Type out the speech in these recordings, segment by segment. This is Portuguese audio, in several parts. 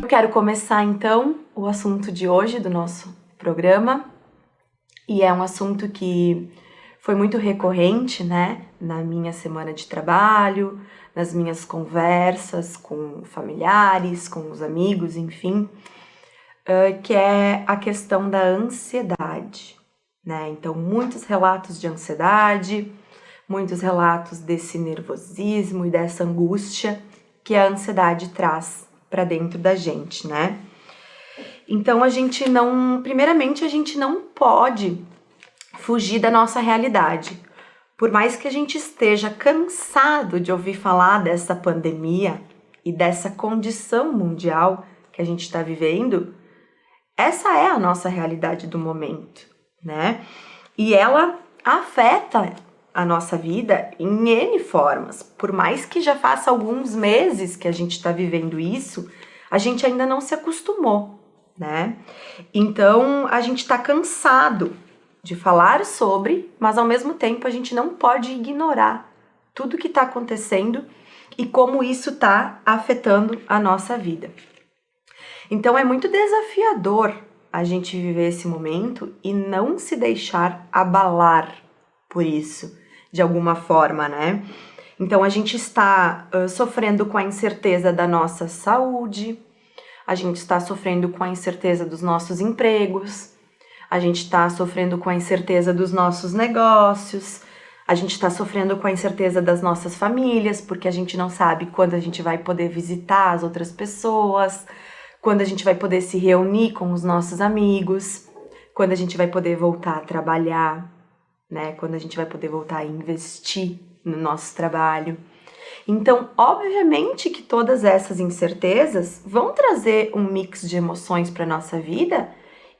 quero começar então o assunto de hoje do nosso programa, e é um assunto que foi muito recorrente, né, na minha semana de trabalho, nas minhas conversas com familiares, com os amigos, enfim, que é a questão da ansiedade, né? Então, muitos relatos de ansiedade, muitos relatos desse nervosismo e dessa angústia que a ansiedade traz para dentro da gente, né? Então, primeiramente, a gente não pode fugir da nossa realidade. Por mais que a gente esteja cansado de ouvir falar dessa pandemia e dessa condição mundial que a gente está vivendo, essa é a nossa realidade do momento, né? E ela afeta a nossa vida em N formas. Por mais que já faça alguns meses que a gente está vivendo isso, a gente ainda não se acostumou, né? Então, a gente está cansado de falar sobre, mas ao mesmo tempo a gente não pode ignorar tudo que está acontecendo e como isso está afetando a nossa vida. Então, é muito desafiador a gente viver esse momento e não se deixar abalar por isso, de alguma forma, né? Então, a gente está sofrendo com a incerteza da nossa saúde, a gente está sofrendo com a incerteza dos nossos empregos, a gente está sofrendo com a incerteza dos nossos negócios, a gente está sofrendo com a incerteza das nossas famílias, porque a gente não sabe quando a gente vai poder visitar as outras pessoas, quando a gente vai poder se reunir com os nossos amigos, quando a gente vai poder voltar a trabalhar, né? Quando a gente vai poder voltar a investir no nosso trabalho. Então, obviamente que todas essas incertezas vão trazer um mix de emoções para a nossa vida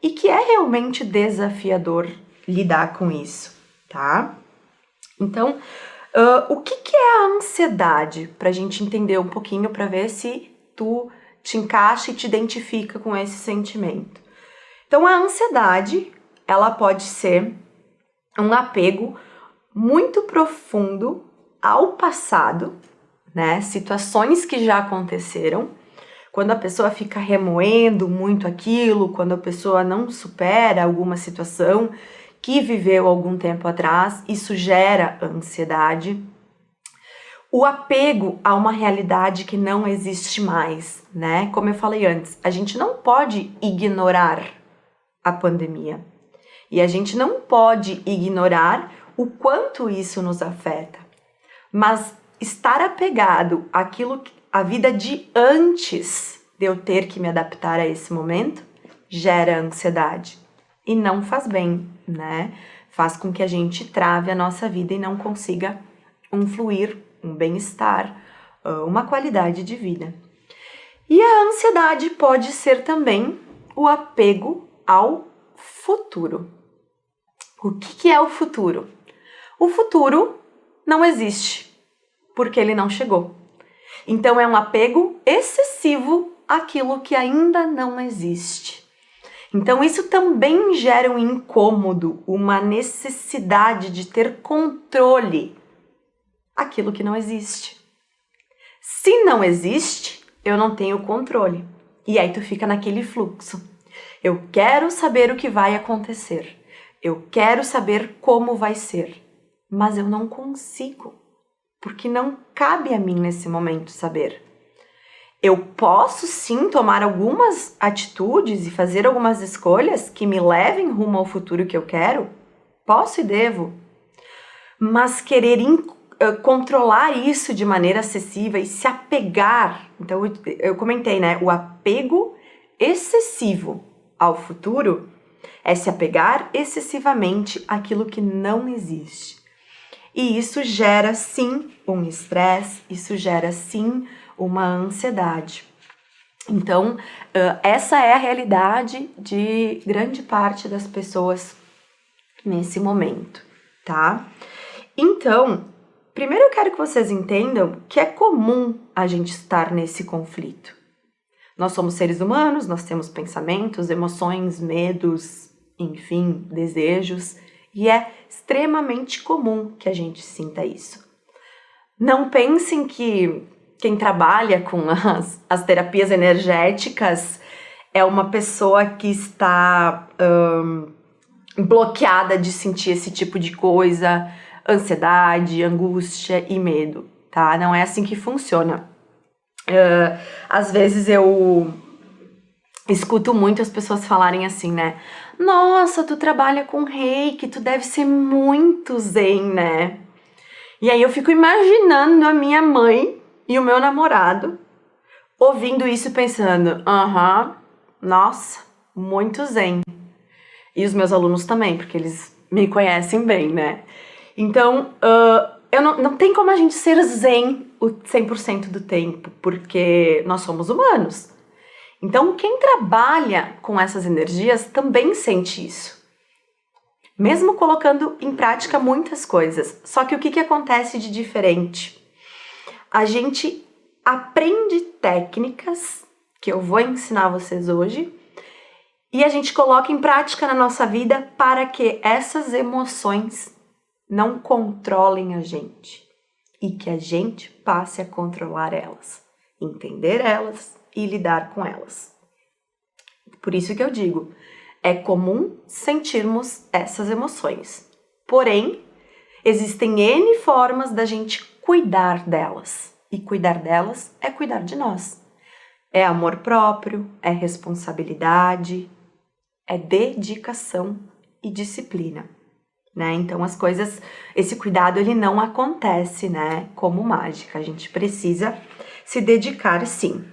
e que é realmente desafiador lidar com isso, tá? Então, o que é a ansiedade? Para a gente entender um pouquinho, para ver se tu te encaixa e te identifica com esse sentimento. Então, a ansiedade, ela pode ser um apego muito profundo ao passado, né? Situações que já aconteceram, quando a pessoa fica remoendo muito aquilo, quando a pessoa não supera alguma situação que viveu algum tempo atrás, isso gera ansiedade. O apego a uma realidade que não existe mais, né? Como eu falei antes, a gente não pode ignorar a pandemia. E a gente não pode ignorar o quanto isso nos afeta. Mas estar apegado àquilo, à vida de antes de eu ter que me adaptar a esse momento, gera ansiedade. E não faz bem, né? Faz com que a gente trave a nossa vida e não consiga um fluir, um bem-estar, uma qualidade de vida. E a ansiedade pode ser também o apego ao futuro. O que é o futuro? O futuro não existe, porque ele não chegou. Então, é um apego excessivo àquilo que ainda não existe. Então, isso também gera um incômodo, uma necessidade de ter controle àquilo que não existe. Se não existe, eu não tenho controle. E aí tu fica naquele fluxo. Eu quero saber o que vai acontecer. Eu quero saber como vai ser. Mas eu não consigo. Porque não cabe a mim nesse momento saber. Eu posso sim tomar algumas atitudes e fazer algumas escolhas que me levem rumo ao futuro que eu quero. Posso e devo. Mas querer controlar isso de maneira excessiva e se apegar. Então, eu comentei, né? O apego excessivo ao futuro é se apegar excessivamente àquilo que não existe. E isso gera, sim, um estresse, isso gera, sim, uma ansiedade. Então, essa é a realidade de grande parte das pessoas nesse momento, tá? Então, primeiro eu quero que vocês entendam que é comum a gente estar nesse conflito. Nós somos seres humanos, nós temos pensamentos, emoções, medos, enfim, desejos, e é extremamente comum que a gente sinta isso. Não pensem que quem trabalha com as terapias energéticas é uma pessoa que está bloqueada de sentir esse tipo de coisa, ansiedade, angústia e medo, tá? Não é assim que funciona. Às vezes eu escuto muito as pessoas falarem assim, né? Nossa, tu trabalha com reiki, tu deve ser muito zen, né? E aí eu fico imaginando a minha mãe e o meu namorado ouvindo isso e pensando, nossa, muito zen. E os meus alunos também, porque eles me conhecem bem, né? Então, não tem como a gente ser zen o 100% do tempo, porque nós somos humanos. Então, quem trabalha com essas energias também sente isso. Mesmo colocando em prática muitas coisas. Só que o que acontece de diferente? A gente aprende técnicas, que eu vou ensinar vocês hoje, e a gente coloca em prática na nossa vida para que essas emoções não controlem a gente e que a gente passe a controlar elas, entender elas e lidar com elas. Por isso que eu digo, é comum sentirmos essas emoções, porém, existem N formas da gente cuidar delas, e cuidar delas é cuidar de nós. É amor próprio, é responsabilidade, é dedicação e disciplina, né? Então as coisas, esse cuidado ele não acontece, né, como mágica, a gente precisa se dedicar sim.